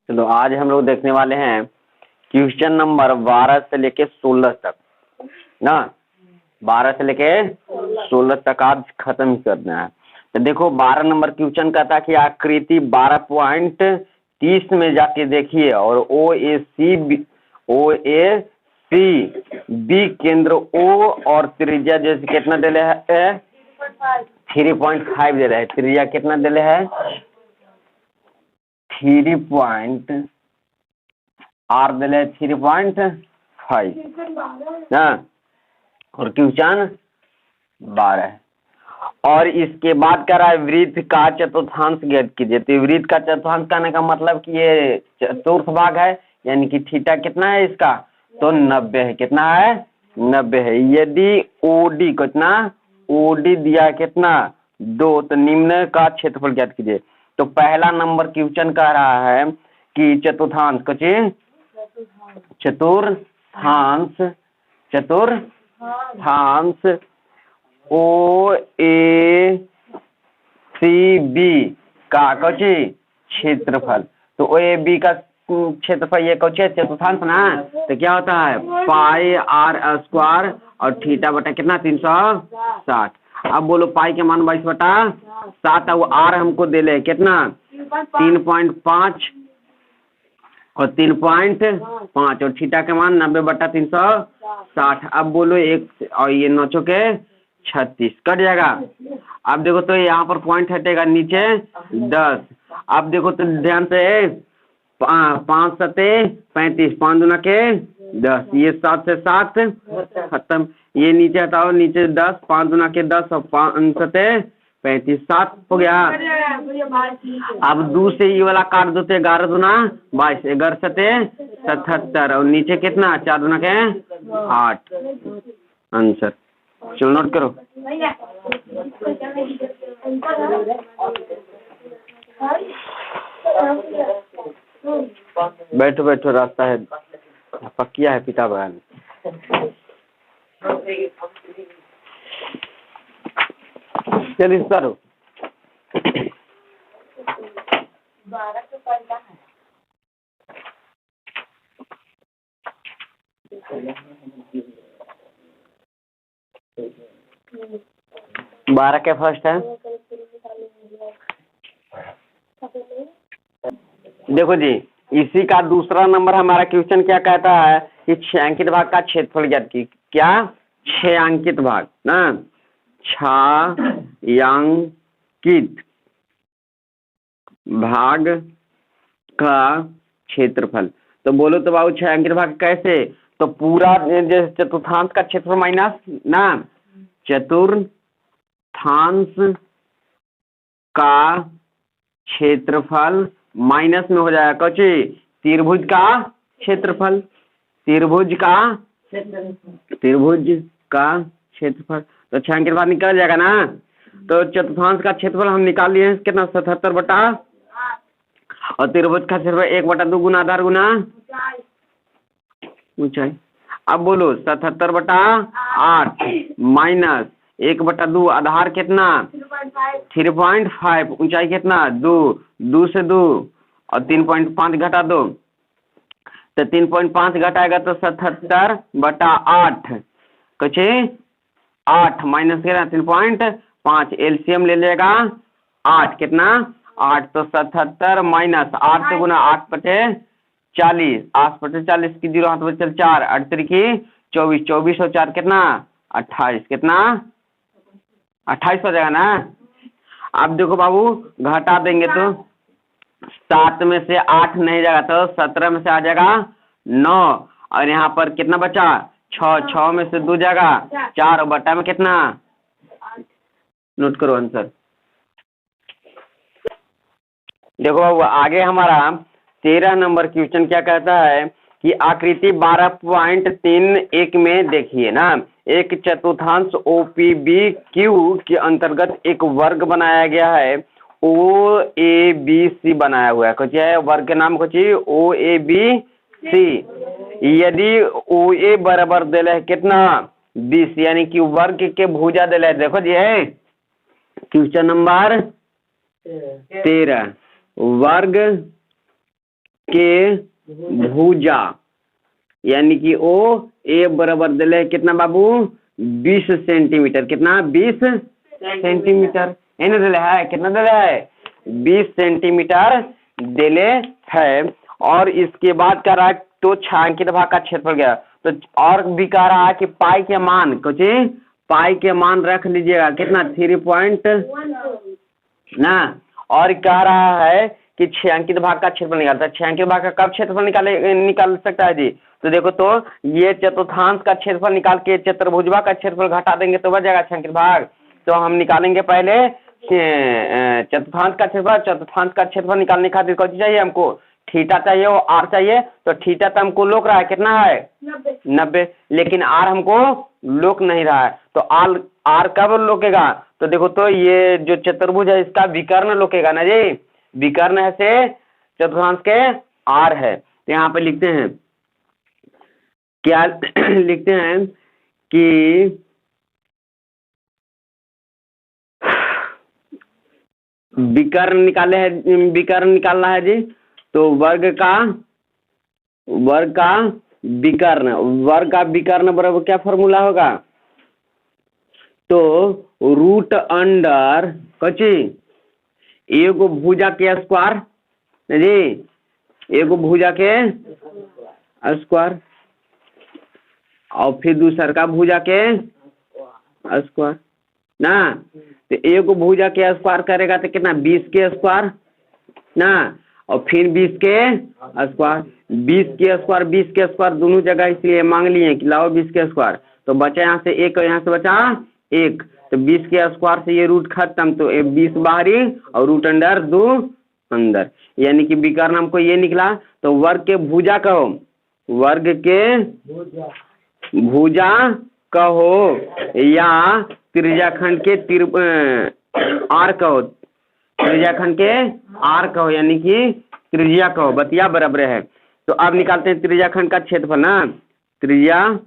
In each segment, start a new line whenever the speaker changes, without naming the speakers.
चलो आज हम लोग देखने वाले हैं क्वेश्चन नंबर 12 से लेके 16 तक ना। 12 से लेके 16 तक आज खत्म ही करना है। तो देखो 12 नंबर क्वेश्चन कहता है कि आकृति 12.30 में जाके देखिए और ओ ए सी बी केंद्र ओ और त्रिज्या जैसे कितना दे है 3.5 दे रहे हैं। त्रिज्या कितना दे है 3.5 ना और क्वेश्चन 12 और इसके बाद कह रहा है वृत्त का चतुर्थांश ज्ञात कीजिए। तो वृत्त का चतुर्थांश कहने का मतलब कि ये चतुर्थ भाग है, यानी कि थीटा कितना है इसका तो 90 है। कितना है 90 है। यदि ओडी कितना ओडी दिया कितना 2 तो निम्न का क्षेत्रफल ज्ञात कीजिए। तो पहला नंबर क्वेश्चन कह रहा है कि चतुर्थांश चतुर्थांश ओ ए सी बी का क्षेत्रफल। तो ओ ए बी का क्षेत्रफल ये चतुर्थांश ना, तो क्या होता है पाई आर स्क्वायर और थीटा बटा कितना 360। अब बोलो पाई के मान 22/7 और आर हमको दे ले कितना 3.5 और 3.5 और थीटा के मान 90/360। अब बोलो एक और ये 9 चौके 36 कट जाएगा। अब देखो तो यहाँ पर पॉइंट हटेगा नीचे 10। अब देखो तो ध्यान से 5 सते 35 5 दूना के 10 ये 7 से 7 खत्म। ये नीचे हटाओ नीचे 10 5 दूना के 10 और 5 सते 35 7 हो गया। अब 2 से ये वाला काट दो तो 11 दूना 22 11 सते 77 और नीचे कितना 4 दूना के 8 आंसर। चलो नोट करो। बैठो बैठो रास्ता है पक्किया है पिता बहन। चलिए करो। 12 के फर्स्ट है। देखो जी इसी का दूसरा नंबर हमारा क्वेश्चन क्या कहता है कि 6 अंकित भाग का क्षेत्रफल ज्ञात की। क्या 6 अंकित भाग ना 6 अंकित भाग का क्षेत्रफल। तो बोलो तो बाबू 6 अंकित भाग कैसे, तो पूरा जैसे चतुर्थांश का क्षेत्रफल माइनस ना चतुर्थांश का क्षेत्रफल माइनस में हो जाएगा कौची त्रिभुज का क्षेत्रफल। त्रिभुज का क्षेत्रफल तो 6 अंकित भाग निकल जाएगा ना। तो चतुर्थांश का क्षेत्रफल हम निकाल लिए हैं कितना 77/8 और त्रिभुज का क्षेत्रफल 1/2 गुना आधार गुना ऊंचाई। अब बोलो 77/8 माइनस 1/2 आधार कितना 3.5 ऊंचाई कितना 2 से 2 और 3.5 घटा दो तो 3.5 घटाएगा तो 77/8 कुछ 8 माइनस कितना 3.5 एलसीएम ले लेगा 8 कितना 8 तो 77 माइनस 8 से गुना 8/40 8/40 की 0 हाथ में चल 4 8 की 24 24 और 4 कितना 28 कितना 28 हो जाएगा ना। अब देखो बाबू घटा देंगे तो 7 में से 8 नहीं जाएगा तो 17 में से आ जाएगा 9 और यहाँ पर कितना बचा 6 में से 2 जाएगा 4 और बटा में कितना नोट करो आंसर। देखो बाबू आगे हमारा 13 नंबर क्वेश्चन क्या कहता है कि आकृति 12.31 में देखिए ना एक चतुर्थांश OPB Q के अंतर्गत एक वर्ग बनाया गया है OABC बनाया हुआ है। कुछ है वर्ग के नाम कुछ OABC। यदि OA बराबर दिल है कितना 20 यानी कि वर्ग के भुजा दिल है। देखो जी है क्वेश्चन नंबर 13 वर्ग के भुजा यानी कि ओ ए बराबर दिले कितना बाबू 20 सेंटीमीटर। कितना 20 सेंटीमीटर इन्हें दिले है। कितना दिले है 20 सेंटीमीटर दिले है। और इसके बाद कह रहा है तो छायांकित भाग का क्षेत्रफल गया। तो और भी कह रहा है कि पाई के मान कुछ पाई के मान रख लीजिएगा कितना 3 ना। और कह रहा है कि छायांकित भाग का क्षेत्रफल निकालता है। छायांकित भाग का कब क्षेत्रफल निकाल सकता है जी। तो देखो तो ये चतुर्थांश का क्षेत्रफल निकाल के चतुर्भुजवा का क्षेत्रफल घटा देंगे तो बच जाएगा छायांकित भाग। तो हम निकालेंगे पहले चतुर्थांश का क्षेत्रफल। चतुर्थांश का क्षेत्रफल निकालने खातिर कौन चाहिए हमको थीटा चाहिए और आर चाहिए। तो थीटा तो हमको लोक रहा है कितना है 90 लेकिन आर हमको लोक नहीं रहा है। तो आर कब लोकेगा। तो देखो तो ये जो चतुर्भुज है इसका विकर्ण लोकेगा ना जी। विकर्ण है से चतुर्थांश के आर है। तो यहाँ पे लिखते हैं क्या लिखते हैं कि विकर्ण निकाले है। विकर्ण निकालना है जी। तो वर्ग का विकर्ण बराबर क्या फॉर्मूला होगा। तो रूट अंडर कची एगो भुजा के स्क्वायर जी। एगो भुजा के स्क्वायर और फिर दूसर का भुजा के स्क्वायर ना। तो एगो भुजा के स्क्वायर करेगा तो कितना 20 के स्क्वायर ना। और फिर 20 के स्क्वायर 20 के स्क्वायर दोनों जगह इसलिए मांग लिए कि लाओ 20 के स्क्वायर। तो बचा यहाँ से एक और यहाँ से बचा एक। तो 20 के स्क्वायर से ये रूट खत्म। तो 20 बाहरी और रूट अंडर 2 अंदर यानी कि विकर्ण हमको ये निकला। तो वर्ग के भुजा कहो। वर्ग के भुजा कहो या त्रिज्याखंड के आर कहो। त्रिज्याखंड के आर कहो यानी कि त्रिज्या कहो बतिया बराबर है। तो अब निकालते हैं त्रिज्याखंड का क्षेत्रफल ना। त्रिज्याखंड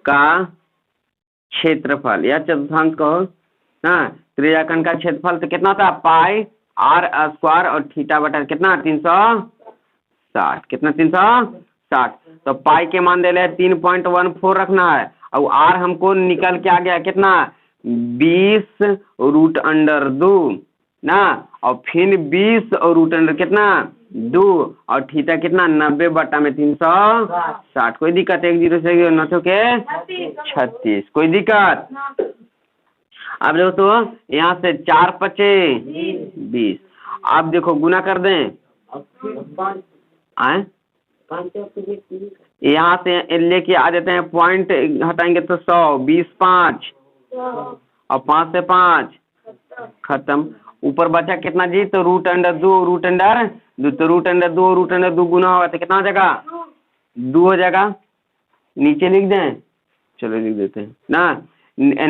का क्षेत्रफल या चतुर्थांश कहो ना। त्रिज्याखंड का क्षेत्रफल तो कितना था पाई आर स्क्वायर और थीटा बटा कितना 360। कितना 360। तो पाई के मान दे 3.14 रखना है। और आर हमको निकल के आ गया कितना 20 रूट अंडर 2 ना। और फिर 20 और रूट अंडर कितना 2 और थीटा कितना 90 बटा में 360। कोई दिक्कत 1 0 से 9 के 36 कोई दिक्कत। अब देखो तो यहाँ से 4 5 20। अब देखो गुना कर दें आए यहाँ से लेके आ जाते हैं पॉइंट हटाएंगे तो 100 20 5 और 5 से 5 खत्म। ऊपर बचा कितना जी तो रूट अंडर 2 रूट अंडर 2। तो रूट अंडर 2 गुना होगा तो कितना हो जाएगा 2 हो जाएगा। नीचे लिख दें चलो लिख देते हैं ना।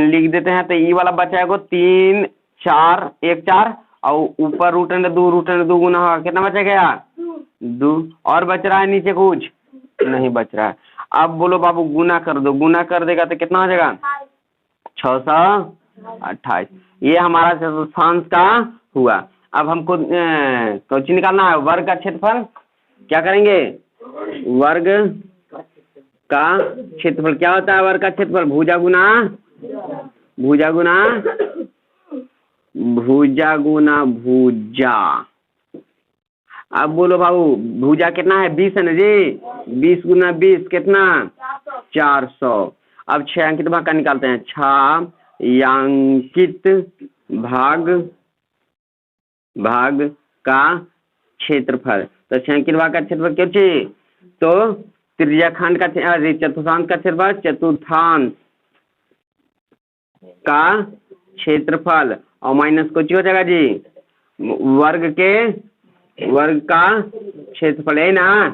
लिख देते हैं तो ये वाला बचाएगा 3 4 1 4 और ऊपर रूट अंडर 2 गुना होगा कितना बचेगा 2। और बच रहा है नीचे कुछ नहीं बच रहा है। अब बोलो बाबू गुना कर दो। गुना कर देगा तो कितना हो जाएगा 628। ये हमारा चतुर्थांश का हुआ। अब हमको कौची निकालना है वर्ग का क्षेत्रफल। क्या करेंगे वर्ग का क्षेत्रफल क्या होता है वर्ग का क्षेत्रफल भुजा गुना भुजा। अब बोलो बाबू भुजा कितना है 20 है ना जी। 20 गुना 20 कितना 400। अब छायांकित भाग का निकालते हैं। छायांकित भाग का क्षेत्रफल। तो छायांकित भाग का क्षेत्रफल क्या चाहिए तो त्रिज्याखंड का चतुर्थांश का क्षेत्रफल चतुर्थांश का क्षेत्रफल और माइनस कुछ हो जाएगा जी वर्ग का क्षेत्रफल है ना।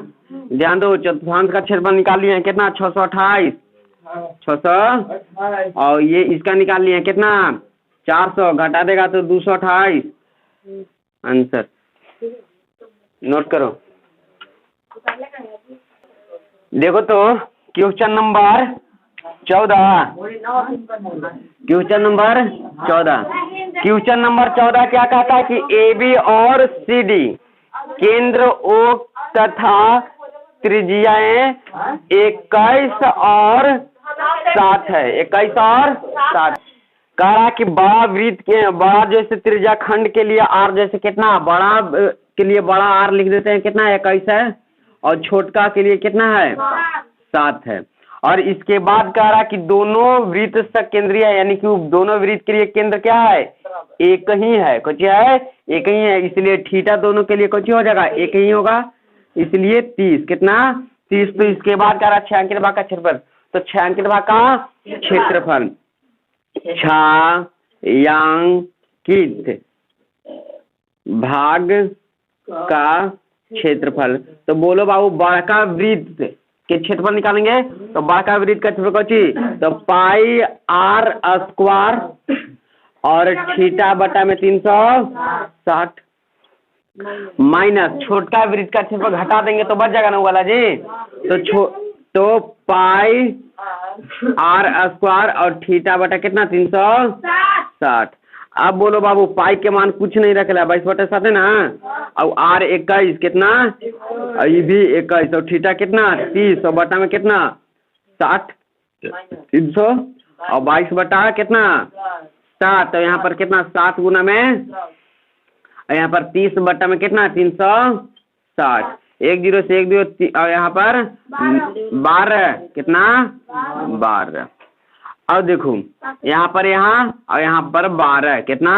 ध्यान दो चतुर्थांश का क्षेत्रफल निकाल लिए कितना 628 और ये इसका निकाल लिए कितना 400 घटा देगा तो 228 आंसर। नोट करो देखो तो क्वेश्चन नंबर 14 क्वेश्चन नंबर 14 क्या कहता है कि AB और CD केंद्र O तथा त्रिज्याएं 21 और 7 है। 21 और 7 कह रहा कि बड़ा वृत्त के बड़ा जैसे त्रिज्या खंड के लिए R जैसे कितना बड़ा के लिए बड़ा R लिख देते हैं, कितना 21 है, और छोटका के लिए कितना है 7 है। और इसके बाद कह रहा कि दोनों वृत्त सकेंद्रीय है, यानी कि दोनों वृत्त के लिए केंद्र क्या है एक ही है, कुछ है एक ही है, इसलिए थीटा दोनों के लिए कुछ हो जाएगा एक ही होगा, इसलिए 30 कितना 30। तो इसके बाद कह रहा छायांकित भाग का क्षेत्रफल, तो छायांकित भाग का क्षेत्रफल छायांकित भाग का क्षेत्रफल। तो बोलो बाबू बड़का वृत्त के क्षेत्रफल निकालेंगे, तो बड़का वृत्त का क्षेत्रफल कौची, तो पाई R स्क्वायर और थीटा बटा में 360 माइनस छोटका वृत्त का क्षेत्रफल घटा देंगे तो बच जाएगा ना वाला जी, तो पाई R स्क्वायर और थीटा बटा कितना 360। अब बोलो बाबू पाई के मान कुछ नहीं रखेला 22/7 है ना, और R 21 कितना, और ये भी 21 और थीटा कितना 30 और बटा में कितना 60 300 और 22 बटा कितना 7, तो यहाँ पर कितना 7 गुना में, यहाँ पर 30 बटा में कितना 360, 1 0 से 1 2 और यहाँ पर 12 कितना 12। अब देखो यहाँ पर और यहाँ पर 12 कितना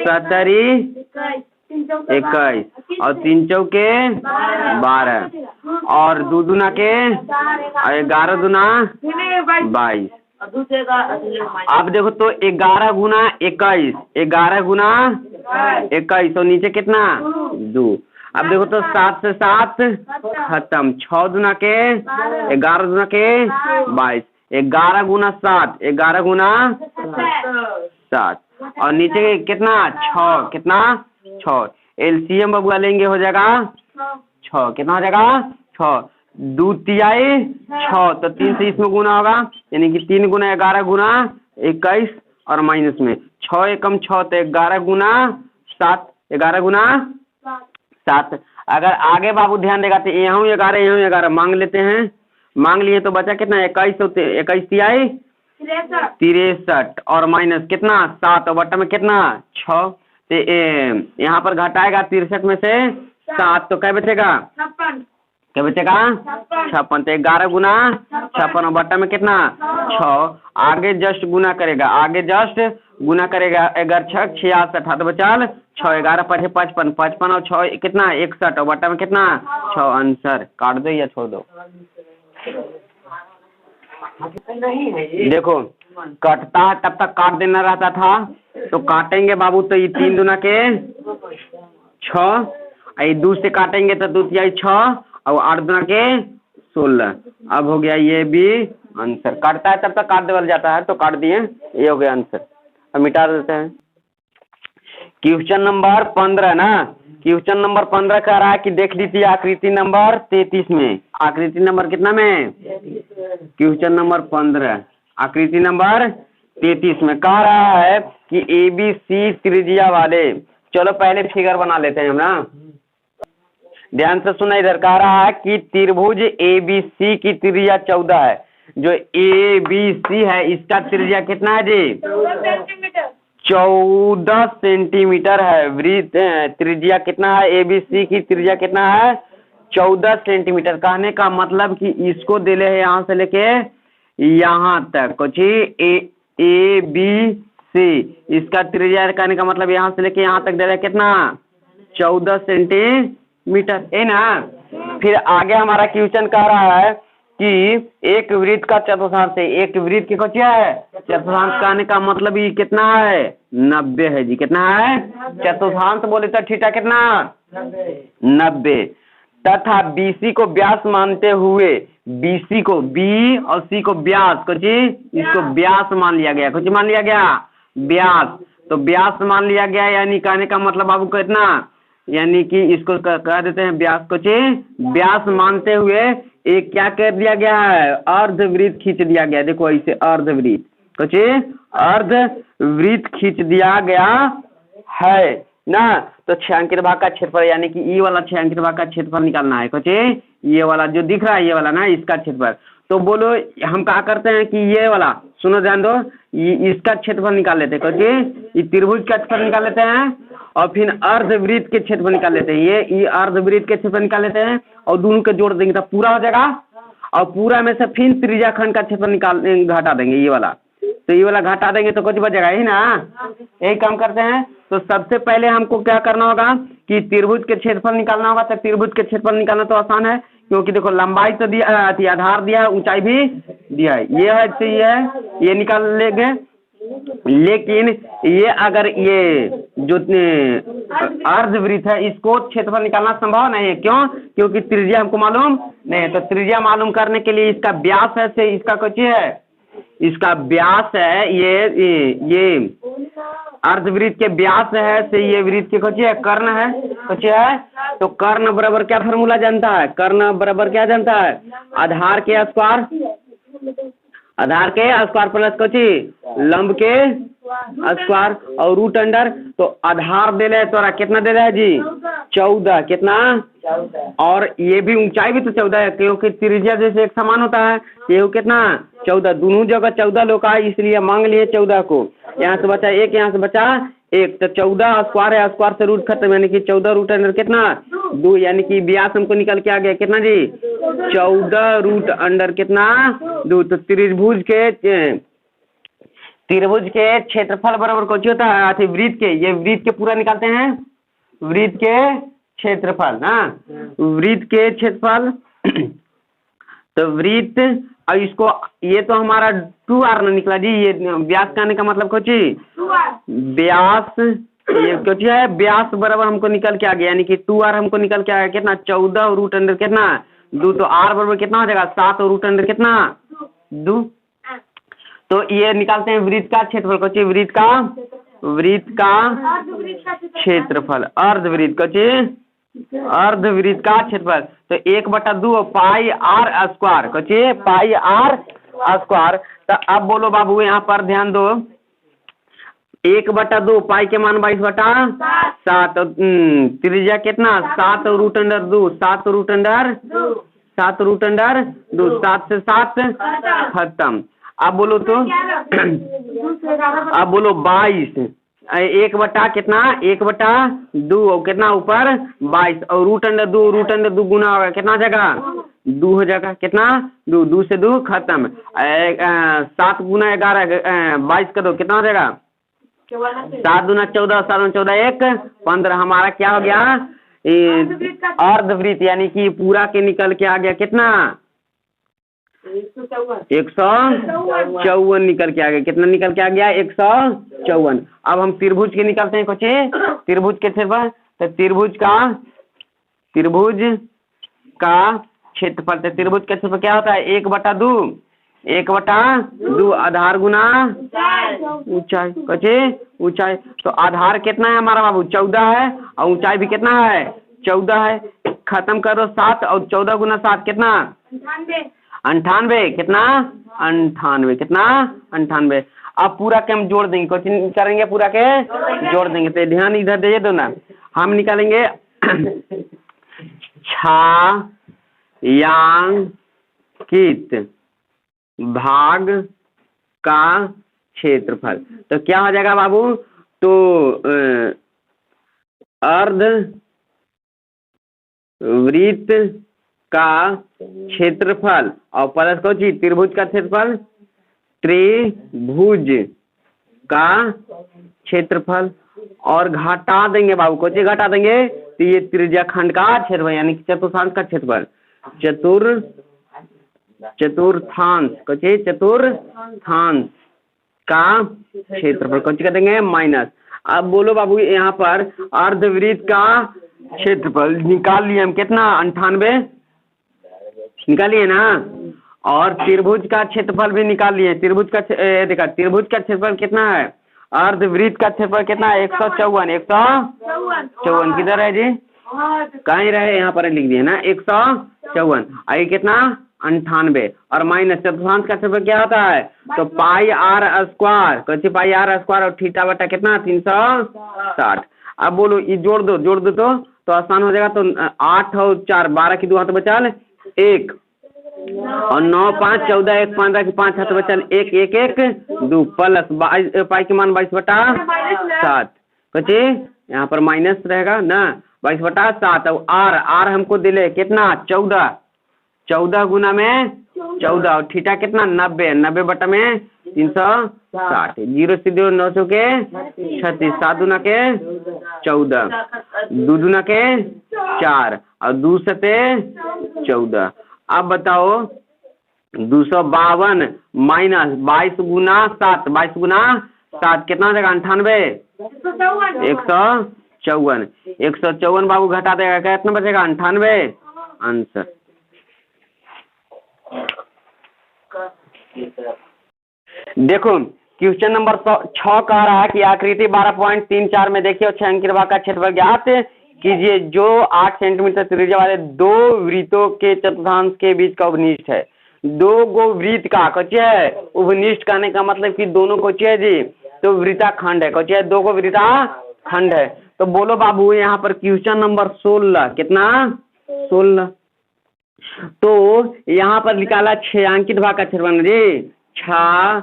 17 21 और 3 चौके 12 और 2 दूना के और 11 दूना 22। अब देखो तो 11 गुना 21 11 गुना 21 और नीचे कितना 2। अब देखो तो 7 से 7 खत्म, 6 दूना के 11 दूना के 22, 11 गुना 7 11 गुना 7 और नीचे कितना 6 कितना 6, एलसीएम बबुआ लेंगे हो जाएगा 6, कितना हो जाएगा 6 2 तिहाई 6, तो 3 से इसमें गुना होगा, यानी कि 3 गुना 11 गुना 21 और माइनस में 6 एकम 6 तो 11 गुना 7 11 गुना 7। अगर आगे बाबू ध्यान देगा तो यहाँ 11 मांग लेते हैं, मांग लिए तो बचा कितना 21 तिहाई 63 और माइनस कितना 7 और बटा में कितना 6, तो यहाँ पर घटाएगा 63 में से 7 तो क्या बचेगा क्या बचेगा 56, तो 11 गुना 56 और बटा में कितना 6, आगे जस्ट गुना करेगा 11 6 66 हाथ बचाल 6 11 5 55 55 और 6 कितना 61 और बटा में कितना 6। आंसर काट दो या छोड़ दो। देखो कटता है तब तक काट देना रहता था, तो काटेंगे बाबू तो ये 3 दूना के 6, ये 2 से काटेंगे तो 2 तिहाई 6 और 8 दूना के 16। अब हो गया ये भी आंसर, काटता है तब तक काट देवल जाता है, तो काट दिए, ये हो गया आंसर। अब मिटा देते हैं। क्वेश्चन नंबर 15 ना, क्वेश्चन नंबर 15 कह रहा है कि देख लीजिए आकृति नंबर 33 में, आकृति नंबर कितना में क्वेश्चन नंबर 15 आकृति नंबर 33 में कह रहा है कि ABC त्रिज्या वाले, चलो पहले फिगर बना लेते हैं हम ना, ध्यान से सुना। इधर कह रहा है कि त्रिभुज ABC की त्रिज्या 14 है, जो ABC है इसका त्रिज्या कितना है जी 14 सेंटीमीटर है। वृत्त त्रिज्या कितना है ABC की त्रिज्या कितना है 14 सेंटीमीटर। कहने का मतलब कि इसको दिले है यहाँ से लेके यहाँ तक कुछ ABC, इसका त्रिज्या कहने का मतलब यहाँ से लेके यहाँ तक दे रहा है कितना 14 सेंटीमीटर है ना। फिर आगे हमारा क्वेश्चन कह रहा है कि एक वृत्त का चतुर्थांश है, एक वृत्त की क्या है चतुर्थांश, कहने का मतलब ये कितना है 90 है जी, कितना है चतुर्थांश बोले तो थीटा कितना 90, तथा BC को व्यास मानते हुए BC को B और C को व्यास कुछ इसको व्यास मान लिया गया, कुछ मान लिया गया व्यास, तो व्यास मान लिया गया, यानी कहने का मतलब आपको कितना, यानी कि इसको कह देते हैं व्यास कुछ व्यास मानते हुए एक क्या कर दिया गया है अर्धवृत्त खींच दिया गया। देखो ऐसे अर्धवृत्त कुछ अर्धवृत्त खींच दिया गया है, ना। तो छायांकित भाग का क्षेत्रफल यानी कि ई वाला छायांकित भाग का क्षेत्रफल निकालना है कुछ ये वाला जो दिख रहा है ये वाला ना इसका क्षेत्रफल। तो बोलो हम क्या करते हैं कि ये वाला सुनो ध्यान दो इसका क्षेत्रफल निकाल लेते हैं कुछ ये त्रिभुज का क्षेत्रफल निकाल लेते हैं और फिर अर्धवृत्त के क्षेत्रफल निकाल लेते हैं ये अर्धवृत्त के क्षेत्रफल निकाल लेते हैं और दोनों के जोड़ देंगे तो पूरा हो जाएगा और पूरा में से फिर त्रिज्या खंड का क्षेत्रफल निकाल घटा देंगे ये वाला। तो ये वाला घटा देंगे तो कुछ बचेगा ही ना। यही काम करते हैं। तो सबसे पहले हमको क्या करना होगा कि त्रिभुज के क्षेत्रफल निकालना होगा। तो त्रिभुज के क्षेत्रफल निकालना तो आसान है क्योंकि देखो लंबाई तो दिया आधार दिया है ऊंचाई भी दिया है ये है तो ये निकाल लेंगे। लेकिन ये अगर ये जो अर्धवृत्त है इसको क्षेत्रफल निकालना संभव नहीं है। क्यों? क्योंकि त्रिज्या हमको मालूम नहीं है। तो त्रिज्या मालूम करने के लिए इसका व्यास है से इसका कुछ है इसका व्यास है ये अर्धवृत्त के व्यास है से ये वृत्त के कुछ है कर्ण है कुछ है। तो कर्ण बराबर क्या फॉर्मूला जानता है? कर्ण बराबर क्या जानता है? आधार के स्क्वायर प्लस कुछ लंब के स्क्वायर और रूट अंडर। तो आधार दे रहे तो कितना दे रहा है जी 14 कितना और ये भी ऊंचाई भी तो 14 है क्योंकि त्रिज्या जैसे एक समान होता है ये कितना 14 दोनों जगह 14 लोग का इसलिए मांग लिए 14 को। यहाँ से बचा एक यहाँ से बचा एक तो 14 स्क्वायर है स्क्वायर से रूट खत्म यानी कि 14 रूट अंडर कितना 2 यानी कि व्यास हमको निकल के आ गया कितना जी 14 रूट अंडर कितना 2। तो त्रिभुज के क्षेत्रफल बराबर कौन होता है वृत्त के ये वृत्त के पूरा निकालते हैं वृत्त के क्षेत्रफल ना वृत्त के क्षेत्रफल। तो वृत्त और इसको ये तो हमारा 2r निकला जी ये व्यास कहने का मतलब कुछ व्यास ये कुछ है व्यास बराबर हमको निकल के आ गया यानी कि 2r हमको निकल के आ गया कितना 14 रूट अंडर कितना 2। तो r बराबर कितना हो जाएगा 7 और रूट अंडर कितना 2। तो ये निकालते हैं वृत्त का क्षेत्रफल कुछ वृत्त का क्षेत्रफल अर्धवृत्त कुछ अर्धवृत्त का क्षेत्रफल। तो 1/2 पाई r स्क्वायर कुछ पाई r स्क्वायर। तो अब बोलो बाबू यहाँ पर ध्यान दो 1/2 पाई के मान 22/7 त्रिज्या कितना 7 रूट अंडर 2 7 रूट अंडर 2 7 से 7 खत्म। अब बोलो तो अब बोलो 22 1 कितना 1/2 और कितना ऊपर 22 और रूट अंडर 2 गुना होगा कितना हो जाएगा 2 हो जाएगा कितना 2 से 2 खत्म 7 गुना 11 22 कर दो कितना हो जाएगा 7 दूना 14 7 14 1 15 हमारा क्या हो गया अर्धवृत्त यानी कि पूरा के निकल के आ गया कितना 154 निकल के आ गया कितना निकल के आ गया 154। अब हम त्रिभुज के निकालते हैं कुछ त्रिभुज के क्षेत्रफल। तो त्रिभुज का क्षेत्रफल तो त्रिभुज का क्षेत्रफल क्या होता है 1/2 आधार गुना ऊंचाई कुछ ऊंचाई। तो आधार कितना है हमारा बाबू 14 है और ऊंचाई भी कितना है 14 है खत्म करो 7 और 14 गुना 7 कितना 98 कितना 98 अब पूरा के हम जोड़ देंगे कुछ करेंगे पूरा के जोड़ देंगे। तो ध्यान इधर दे दो ना हम निकालेंगे छायांकित भाग का क्षेत्रफल। तो क्या हो जाएगा बाबू तो अर्धवृत्त का क्षेत्रफल और प्लस कौन चीज त्रिभुज का क्षेत्रफल त्रिभुज का क्षेत्रफल और घटा देंगे बाबू कुछ घटा देंगे तो ये त्रिज्या खंड का क्षेत्रफल यानी कि चतुर्थांश का क्षेत्रफल चतुर्थांश कुछ चतुर्थांश का क्षेत्रफल कुछ कर देंगे माइनस। अब बोलो बाबू यहाँ पर अर्धवृत्त का क्षेत्रफल निकाल लिए हम कितना 98 निकालिए ना और त्रिभुज का क्षेत्रफल भी निकाल लिए। त्रिभुज का देखा त्रिभुज का क्षेत्रफल कितना है अर्धवृत्त का क्षेत्रफल कितना है 154 किधर है जी कहीं रहे यहाँ पर लिख दिए ना 154 आई कितना 98 और माइनस चतुर्थांश का क्षेत्रफल क्या होता है तो पाई r स्क्वायर कैसे पाई r स्क्वायर और थीटा बटा कितना 360। अब बोलो ये जोड़ दो तो आसान हो जाएगा। तो 8 और 4 12 की 2 हाथ बचाल 1 और 9 5 14 1 15 की 5 हाथ बचल 1 1 1 2 प्लस 22 पाई के मान 22/7 बचे यहाँ पर माइनस रहेगा ना 22/7 और आर हमको दिले कितना 14 गुना में 14 और थीटा कितना 90 बटा में 360 0 से 0 9 सौ के 36 7 दूना के 14 2 दूना के 4 और 2 सते 14। अब बताओ 252 माइनस 22 गुना 7 22 गुना 7 कितना हो जाएगा 98 154 बाबू घटा देगा कितना बचेगा 98 आंसर। देखो क्वेश्चन नंबर 6 कह रहा है कि आकृति 12.34 में देखिए 6 अंक का क्षेत्रफल ज्ञात कीजिए जो 8 सेंटीमीटर त्रिज्या वाले दो वृत्तों के चतुर्थांश के बीच का उपनिष्ठ है। दो गो वृत्त का कौची है उपनिष्ठ कहने का मतलब कि दोनों कौची है जी तो वृत्ताखंड है कौची है 2 को वृत्ताखंड है। तो बोलो बाबू यहाँ पर क्वेश्चन नंबर 16 कितना 16 तो यहाँ पर निकाला 6 अंकित भाग का क्षेत्रफल जी 6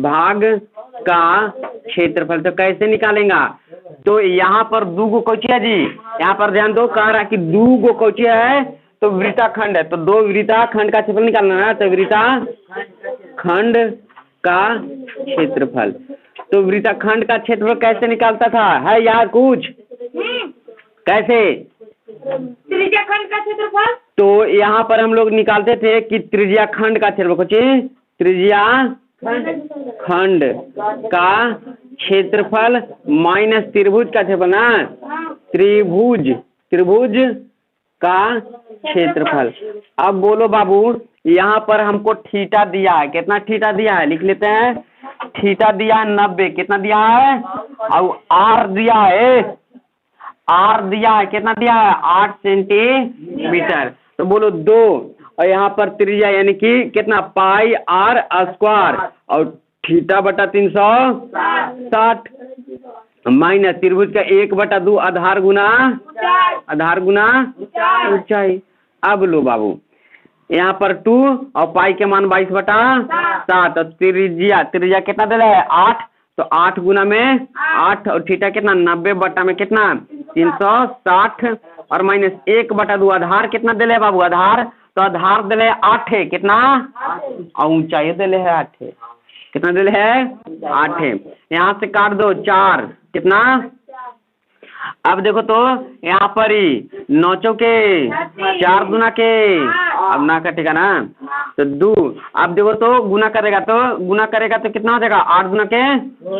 भाग का क्षेत्रफल तो कैसे निकालेगा। तो यहाँ पर 2 गो कौची है जी यहाँ पर ध्यान दो कह रहा कि 2 गो कौची है तो वृत्ताखंड है तो 2 वृत्ताखंड का क्षेत्रफल निकालना है। तो वृत्ताखंड का क्षेत्रफल तो वृत्ताखंड का क्षेत्रफल कैसे निकालता था है यार कुछ कैसे
त्रिज्या खंड का क्षेत्रफल
तो यहाँ पर हम लोग निकालते थे कि त्रिज्या खंड का क्षेत्रफल कुछ त्रिज्या खंड का क्षेत्रफल माइनस त्रिभुज का क्षेत्रफल ना त्रिभुज का क्षेत्रफल। अब बोलो बाबू यहाँ पर हमको थीटा दिया है कितना थीटा दिया है लिख लेते हैं थीटा दिया है 90 कितना दिया है और आर दिया है कितना दिया है 8 सेंटीमीटर। तो बोलो 2 और यहाँ पर त्रिज्या यानी कि कितना पाई आर स्क्वायर और थीटा बटा 360 माइनस त्रिभुज का 1/2 आधार गुना ऊंचाई। अब लो बाबू यहाँ पर 2 और पाई के मान 22/7 और त्रिज्या कितना दे रहा है 8 तो 8 गुना में 8 और थीटा कितना 90 बटा में कितना 360 और माइनस 1/2 आधार कितना दे बाबू आधार तो आधार दे 8 है कितना और ऊंचाई दे है 8 है कितना दे है 8 है। यहाँ से काट दो 4 कितना अब देखो तो यहाँ पर ही 9 चौके 4 गुना के अब ना कटेगा ना तो 2 अब देखो तो गुना करेगा तो कितना हो जाएगा 8 गुना के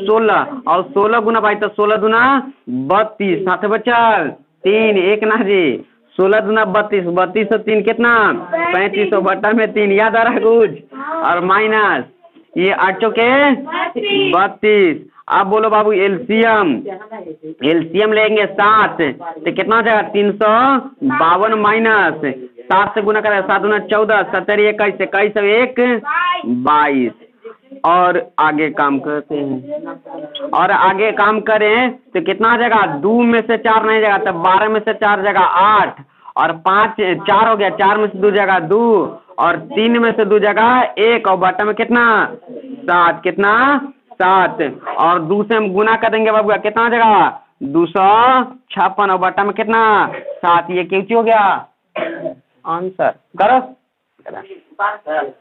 16 और 16 गुना भाई तो 16 दुना 32 साथ बचल 3 1 ना जी 16 दुना 32 और 3 कितना 35 बटा में 3 याद आ रहा कुछ और माइनस ये 8 चौके 32। अब बोलो बाबू एलसीएम लेंगे 7 तो कितना हो जाएगा 352 माइनस 7 से गुना करेगा 7 गुना 14 70 21 1 22 और आगे काम करते हैं और आगे काम करें तो कितना हो जाएगा 2 में से 4 नहीं जाएगा तब 12 में से 4 जाएगा 8 और 5 4 हो गया 4 में से 2 जाएगा 2 और 3 में से 2 जगह 1 और बटा में कितना 7 कितना 7 और 2 से हम गुना करेंगे बाबू कितना हो जाएगा 256 और बटा में कितना 7 ये क्यों हो गया आंसर करो।